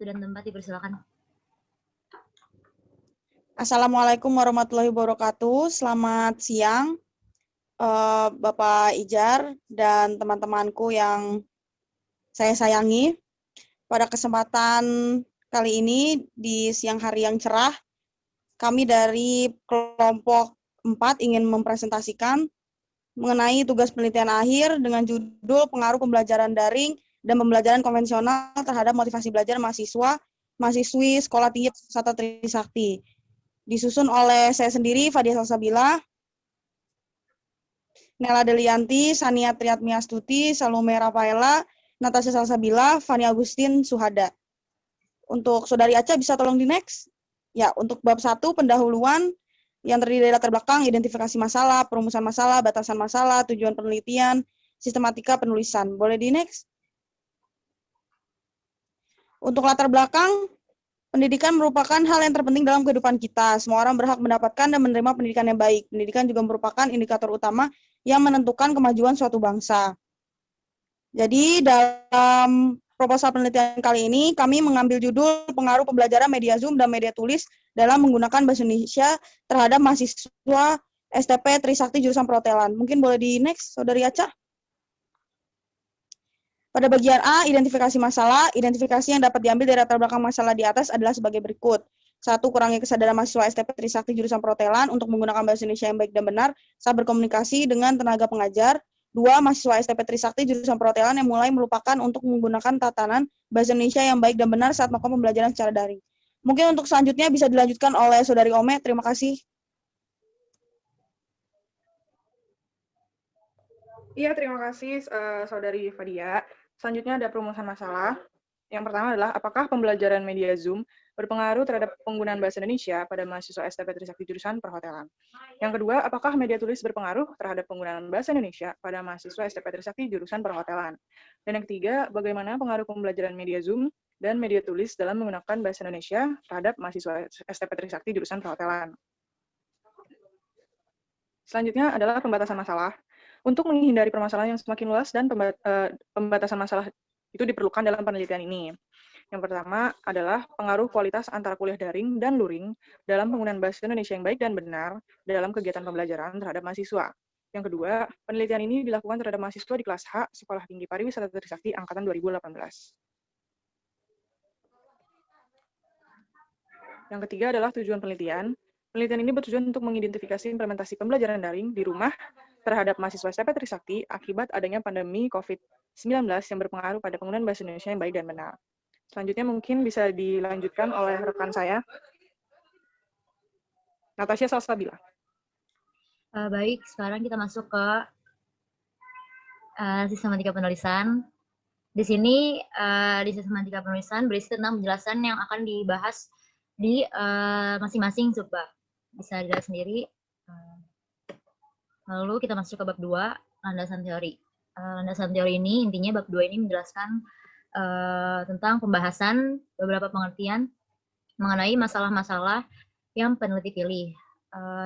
Waktu dan tempat dipersilakan. Assalamualaikum warahmatullahi wabarakatuh. Selamat siang, Bapak Ijar dan teman-temanku yang saya sayangi. Pada kesempatan kali ini di siang hari yang cerah, kami dari kelompok 4 ingin mempresentasikan mengenai tugas penelitian akhir dengan judul pengaruh pembelajaran daring dan pembelajaran konvensional terhadap motivasi belajar mahasiswi Sekolah Tinggi Sata Trisakti. Disusun oleh saya sendiri, Fadia Salsabila, Nela Delianti, Sania Triatmiastuti, Salome Rafaela, Natasha Salsabila, Fani Agustin Suhada. Untuk Saudari Aca bisa tolong di next? Ya, untuk bab 1 pendahuluan yang terdiri dari latar belakang, identifikasi masalah, perumusan masalah, batasan masalah, tujuan penelitian, sistematika penulisan. Boleh di next? Untuk latar belakang, pendidikan merupakan hal yang terpenting dalam kehidupan kita. Semua orang berhak mendapatkan dan menerima pendidikan yang baik. Pendidikan juga merupakan indikator utama yang menentukan kemajuan suatu bangsa. Jadi dalam proposal penelitian kali ini, kami mengambil judul pengaruh pembelajaran media Zoom dan media tulis dalam menggunakan bahasa Indonesia terhadap mahasiswa STP Trisakti jurusan Perhotelan. Mungkin boleh di next, Saudari Aca. Pada bagian A, identifikasi masalah. Identifikasi yang dapat diambil dari latar belakang masalah di atas adalah sebagai berikut. 1. Kurangnya kesadaran mahasiswa STP Trisakti jurusan Perhotelan untuk menggunakan bahasa Indonesia yang baik dan benar saat berkomunikasi dengan tenaga pengajar. 2. Mahasiswa STP Trisakti jurusan Perhotelan yang mulai melupakan untuk menggunakan tatanan bahasa Indonesia yang baik dan benar saat melakukan pembelajaran secara daring. Mungkin untuk selanjutnya bisa dilanjutkan oleh Saudari Ome. Terima kasih. Iya, terima kasih Saudari Fadia. Selanjutnya ada perumusan masalah. Yang pertama adalah, apakah pembelajaran media Zoom berpengaruh terhadap penggunaan bahasa Indonesia pada mahasiswa STP Trisakti jurusan Perhotelan? Yang kedua, apakah media tulis berpengaruh terhadap penggunaan bahasa Indonesia pada mahasiswa STP Trisakti jurusan Perhotelan? Dan yang ketiga, bagaimana pengaruh pembelajaran media Zoom dan media tulis dalam menggunakan bahasa Indonesia terhadap mahasiswa STP Trisakti jurusan Perhotelan? Selanjutnya adalah pembatasan masalah. Untuk menghindari permasalahan yang semakin luas dan pembatasan masalah itu diperlukan dalam penelitian ini. Yang pertama adalah pengaruh kualitas antara kuliah daring dan luring dalam penggunaan bahasa Indonesia yang baik dan benar dalam kegiatan pembelajaran terhadap mahasiswa. Yang kedua, penelitian ini dilakukan terhadap mahasiswa di kelas H Sekolah Tinggi Pariwisata Trisakti angkatan 2018. Yang ketiga adalah tujuan penelitian. Penelitian ini bertujuan untuk mengidentifikasi implementasi pembelajaran daring di rumah terhadap mahasiswa STP Trisakti akibat adanya pandemi COVID-19 yang berpengaruh pada penggunaan bahasa Indonesia yang baik dan benar. Selanjutnya mungkin bisa dilanjutkan oleh rekan saya, Natasha Salsabila. Baik, sekarang kita masuk ke sistematika penulisan. Di sini di sistematika penulisan berisi tentang penjelasan yang akan dibahas di masing-masing subbab. Bisa dilihat sendiri. Lalu kita masuk ke bab 2, landasan teori. Landasan teori ini intinya bab 2 ini menjelaskan tentang pembahasan beberapa pengertian mengenai masalah-masalah yang peneliti pilih.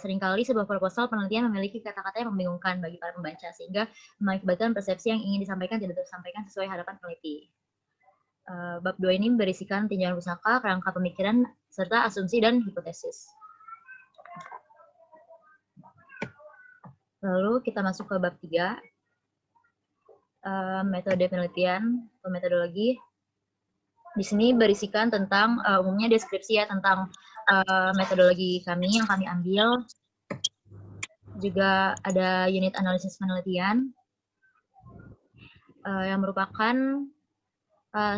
Seringkali sebuah proposal penelitian memiliki kata-kata yang membingungkan bagi para pembaca, sehingga mengakibatkan persepsi yang ingin disampaikan tidak tersampaikan sesuai harapan peneliti. Bab 2 ini berisikan tinjauan pusaka, kerangka pemikiran, serta asumsi dan hipotesis. Lalu kita masuk ke bab 3, metode penelitian atau metodologi. Di sini berisikan tentang umumnya deskripsi ya tentang metodologi kami yang kami ambil. Juga ada unit analisis penelitian yang merupakan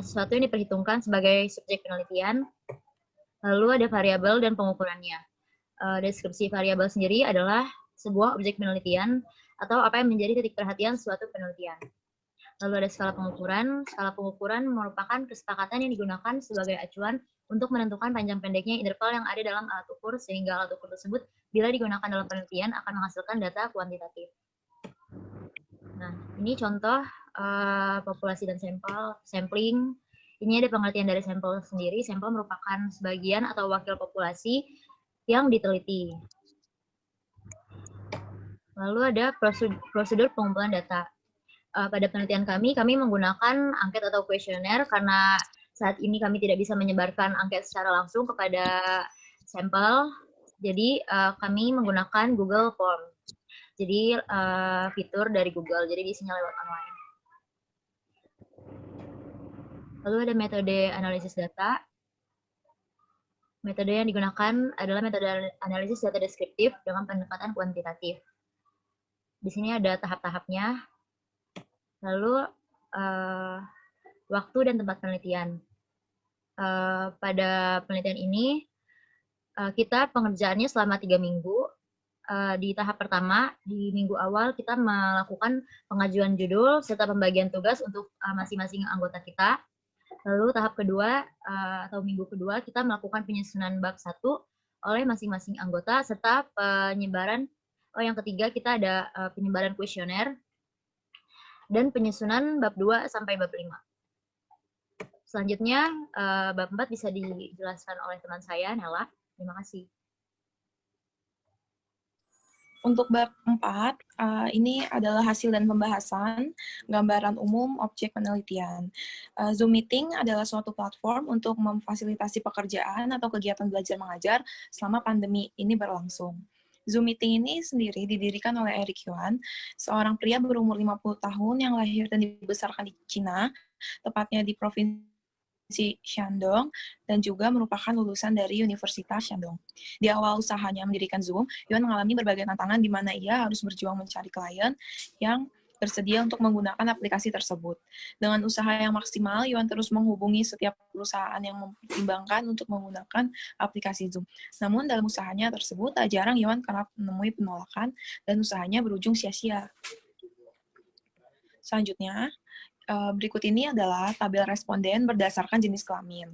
sesuatu yang diperhitungkan sebagai subjek penelitian. Lalu ada variabel dan pengukurannya. Deskripsi variabel sendiri adalah sebuah objek penelitian atau apa yang menjadi titik perhatian suatu penelitian. Lalu ada skala pengukuran. Skala pengukuran merupakan kesepakatan yang digunakan sebagai acuan untuk menentukan panjang pendeknya interval yang ada dalam alat ukur, sehingga alat ukur tersebut bila digunakan dalam penelitian akan menghasilkan data kuantitatif. Nah, ini contoh populasi dan sampling. Ini ada pengertian dari sampel sendiri. Sampel merupakan sebagian atau wakil populasi yang diteliti. Lalu ada prosedur pengumpulan data. Pada penelitian kami menggunakan angket atau kuesioner karena saat ini kami tidak bisa menyebarkan angket secara langsung kepada sampel, jadi kami menggunakan Google Form. Jadi fitur dari Google, jadi isinya lewat online. Lalu ada metode analisis data. Metode yang digunakan adalah metode analisis data deskriptif dengan pendekatan kuantitatif. Di sini ada tahap-tahapnya. Lalu waktu dan tempat penelitian. Pada penelitian ini kita pengerjaannya selama 3 minggu. Di tahap pertama, di minggu awal kita melakukan pengajuan judul serta pembagian tugas untuk masing-masing anggota kita. Lalu tahap kedua atau minggu kedua kita melakukan penyusunan bab 1 oleh masing-masing anggota serta penyebaran. Yang ketiga kita ada penyebaran kuesioner dan penyusunan bab 2 sampai bab 5. Selanjutnya bab 4 bisa dijelaskan oleh teman saya, Nela. Terima kasih. Untuk bab 4, ini adalah hasil dan pembahasan, gambaran umum objek penelitian. Zoom Meeting adalah suatu platform untuk memfasilitasi pekerjaan atau kegiatan belajar mengajar selama pandemi ini berlangsung. Zoom Meeting ini sendiri didirikan oleh Eric Yuan, seorang pria berumur 50 tahun yang lahir dan dibesarkan di Cina, tepatnya di Provinsi Shandong, dan juga merupakan lulusan dari Universitas Shandong. Di awal usahanya mendirikan Zoom, Yuan mengalami berbagai tantangan di mana ia harus berjuang mencari klien yang bersedia untuk menggunakan aplikasi tersebut. Dengan usaha yang maksimal, Yuan terus menghubungi setiap perusahaan yang mempertimbangkan untuk menggunakan aplikasi Zoom. Namun dalam usahanya tersebut, tak jarang Yuan kerap menemui penolakan dan usahanya berujung sia-sia. Selanjutnya, berikut ini adalah tabel responden berdasarkan jenis kelamin.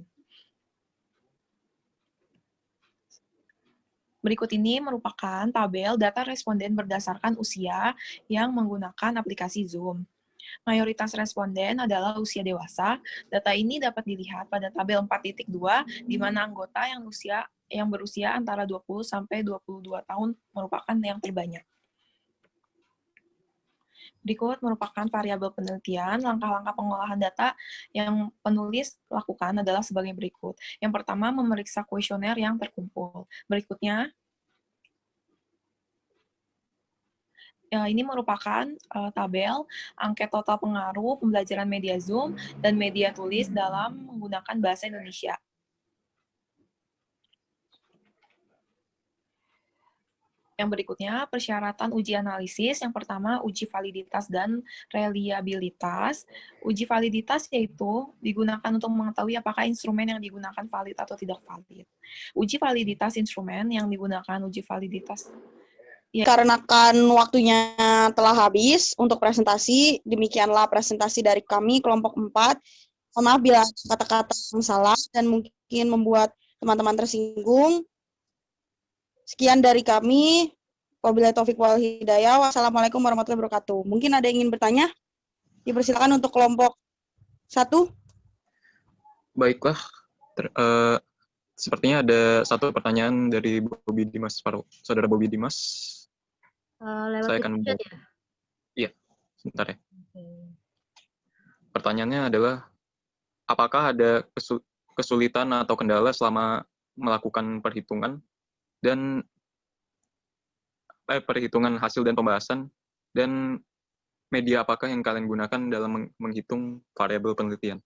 Berikut ini merupakan tabel data responden berdasarkan usia yang menggunakan aplikasi Zoom. Mayoritas responden adalah usia dewasa. Data ini dapat dilihat pada tabel 4.2, di mana anggota yang berusia antara 20 sampai 22 tahun merupakan yang terbanyak. Berikut merupakan variabel penelitian. Langkah-langkah pengolahan data yang penulis lakukan adalah sebagai berikut. Yang pertama, memeriksa kuesioner yang terkumpul. Berikutnya, ini merupakan tabel angket total pengaruh pembelajaran media Zoom dan media tulis dalam menggunakan bahasa Indonesia. Yang berikutnya, persyaratan uji analisis. Yang pertama, uji validitas dan reliabilitas. Uji validitas yaitu digunakan untuk mengetahui apakah instrumen yang digunakan valid atau tidak valid. Uji validitas instrumen yang digunakan uji validitas. Dikarenakan waktunya telah habis untuk presentasi, demikianlah presentasi dari kami, kelompok 4. Maaf bila kata-kata yang salah dan mungkin membuat teman-teman tersinggung. Sekian dari kami. Wabillahi taufik wal hidayah. Wassalamualaikum warahmatullahi wabarakatuh. Mungkin ada yang ingin bertanya? Dipersilakan untuk kelompok 1. Baiklah. Sepertinya ada satu pertanyaan dari Bobi Dimas, Saudara Bobi Dimas. Saya akan chat ya? Iya, sebentar ya. Pertanyaannya adalah, apakah ada kesulitan atau kendala selama melakukan perhitungan dan perhitungan hasil dan pembahasan, dan media apakah yang kalian gunakan dalam menghitung variabel penelitian?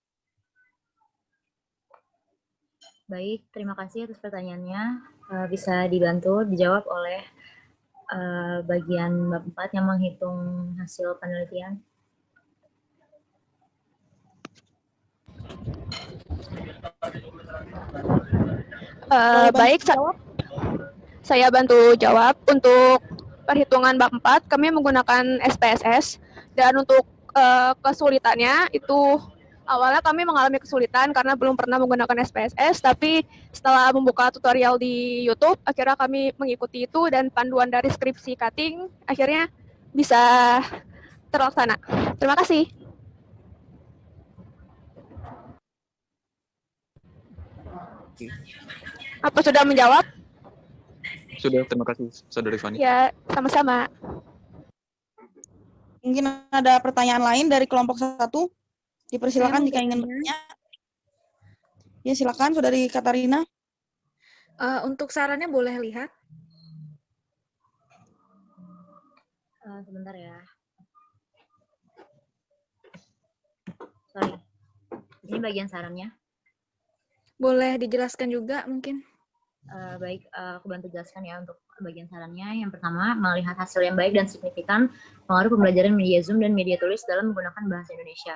Baik, terima kasih atas pertanyaannya. Bisa dibantu dijawab oleh bagian bab 4 yang menghitung hasil penelitian. Baik, saya bantu jawab. Untuk perhitungan bab 4, kami menggunakan SPSS. Dan untuk kesulitannya itu awalnya kami mengalami kesulitan karena belum pernah menggunakan SPSS, tapi setelah membuka tutorial di YouTube, akhirnya kami mengikuti itu dan panduan dari skripsi cutting akhirnya bisa terlaksana. Terima kasih. Apa sudah menjawab? Sudah, terima kasih, Saudari Fani. Ya, sama-sama. Mungkin ada pertanyaan lain dari kelompok 1. Dipersilakan jika ingin bertanya. Ya, silakan Saudari Katarina. Untuk sarannya boleh lihat. Sebentar ya. Sorry. Ini bagian sarannya. Boleh dijelaskan juga mungkin. Baik, aku bantu jelaskan ya untuk bagian sarannya. Yang pertama, melihat hasil yang baik dan signifikan pengaruh pembelajaran media Zoom dan media tulis dalam menggunakan bahasa Indonesia.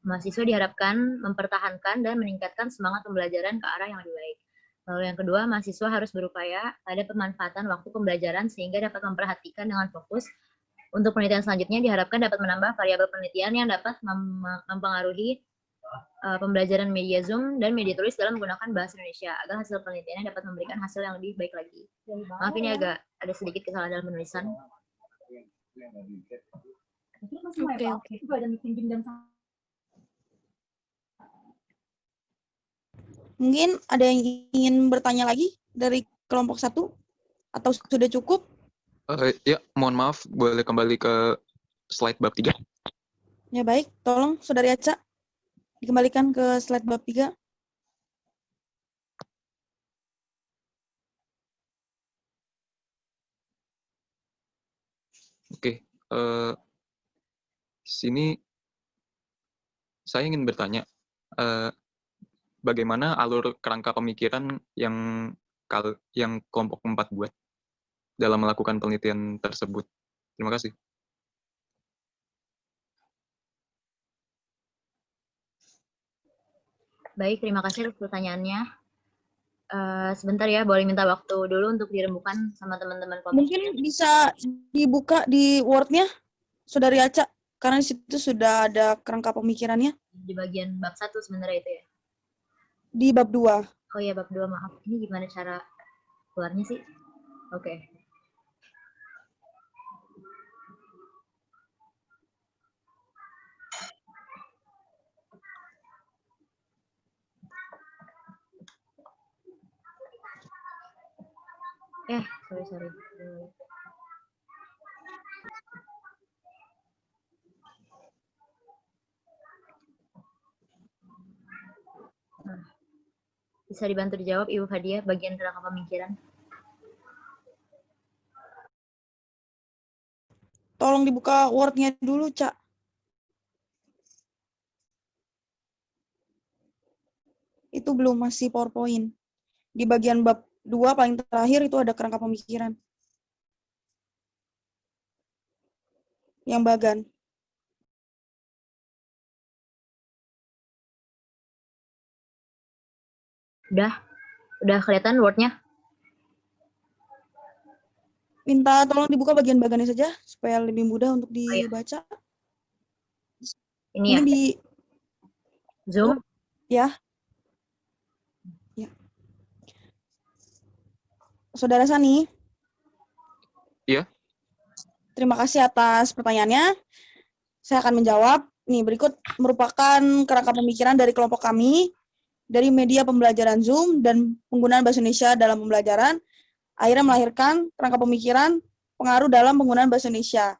Mahasiswa diharapkan mempertahankan dan meningkatkan semangat pembelajaran ke arah yang lebih baik. Lalu yang kedua, mahasiswa harus berupaya pada pemanfaatan waktu pembelajaran sehingga dapat memperhatikan dengan fokus. Untuk penelitian selanjutnya diharapkan dapat menambah variabel penelitian yang dapat mempengaruhi pembelajaran media Zoom dan media tulis dalam menggunakan bahasa Indonesia agar hasil penelitiannya dapat memberikan hasil yang lebih baik lagi. Maaf ini agak ada sedikit kesalahan dalam penulisan. Oke. Mungkin ada yang ingin bertanya lagi dari kelompok 1? Atau sudah cukup? Ya, mohon maaf, boleh kembali ke slide bab 3? Ya baik, tolong Saudari Aca dikembalikan ke slide bab 3. Oke, sini saya ingin bertanya, bagaimana alur kerangka pemikiran yang kelompok 4 buat dalam melakukan penelitian tersebut? Terima kasih. Baik, terima kasih atas pertanyaannya. Sebentar ya, boleh minta waktu dulu untuk dirembukan sama teman-teman kelompok. Mungkin bisa dibuka di Word-nya, Saudari Aca, karena di situ sudah ada kerangka pemikirannya. Di bagian bab 1 sebenarnya itu ya? Di bab 2. Oh iya, bab 2, maaf. Ini gimana cara keluarnya sih? Oke. Sorry. Bisa dibantu dijawab Ibu Fadia bagian kerangka pemikiran? Tolong dibuka Word-nya dulu, Cak. Itu belum, masih PowerPoint. Di bagian bab 2 paling terakhir itu ada kerangka pemikiran. Yang bagan. Udah kelihatan Word-nya? Minta tolong dibuka bagian bagannya saja, supaya lebih mudah untuk dibaca. Ini ya? Di Zoom? Ya. Saudara Sani? Iya. Terima kasih atas pertanyaannya. Saya akan menjawab. Nih, berikut merupakan kerangka pemikiran dari kelompok kami, dari media pembelajaran Zoom dan penggunaan bahasa Indonesia dalam pembelajaran, akhirnya melahirkan kerangka pemikiran pengaruh dalam penggunaan bahasa Indonesia.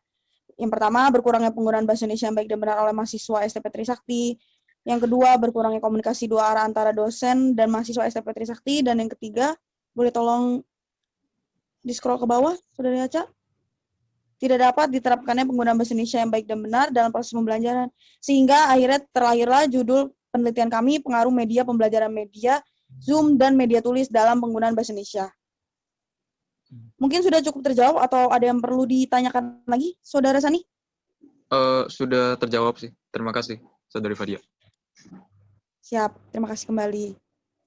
Yang pertama, berkurangnya penggunaan bahasa Indonesia yang baik dan benar oleh mahasiswa STP Trisakti. Yang kedua, berkurangnya komunikasi dua arah antara dosen dan mahasiswa STP Trisakti. Dan yang ketiga, boleh tolong di-scroll ke bawah, Saudari Aca. Tidak dapat diterapkannya penggunaan bahasa Indonesia yang baik dan benar dalam proses pembelajaran. Sehingga akhirnya terlahirlah judul penelitian kami, pengaruh media pembelajaran media, Zoom, dan media tulis dalam penggunaan bahasa Indonesia. Mungkin sudah cukup terjawab atau ada yang perlu ditanyakan lagi, Saudara Sani? Sudah terjawab sih. Terima kasih, Saudari Fadia. Siap, terima kasih kembali.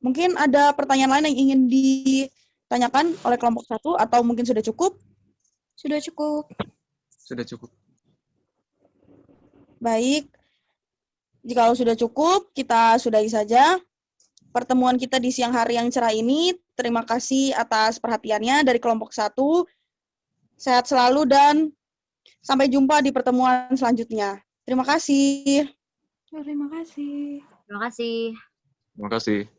Mungkin ada pertanyaan lain yang ingin ditanyakan oleh kelompok 1 atau mungkin sudah cukup? Sudah cukup. Sudah cukup. Baik. Jika sudah cukup, kita sudahi saja pertemuan kita di siang hari yang cerah ini. Terima kasih atas perhatiannya dari kelompok 1. Sehat selalu dan sampai jumpa di pertemuan selanjutnya. Terima kasih. Terima kasih. Terima kasih. Terima kasih.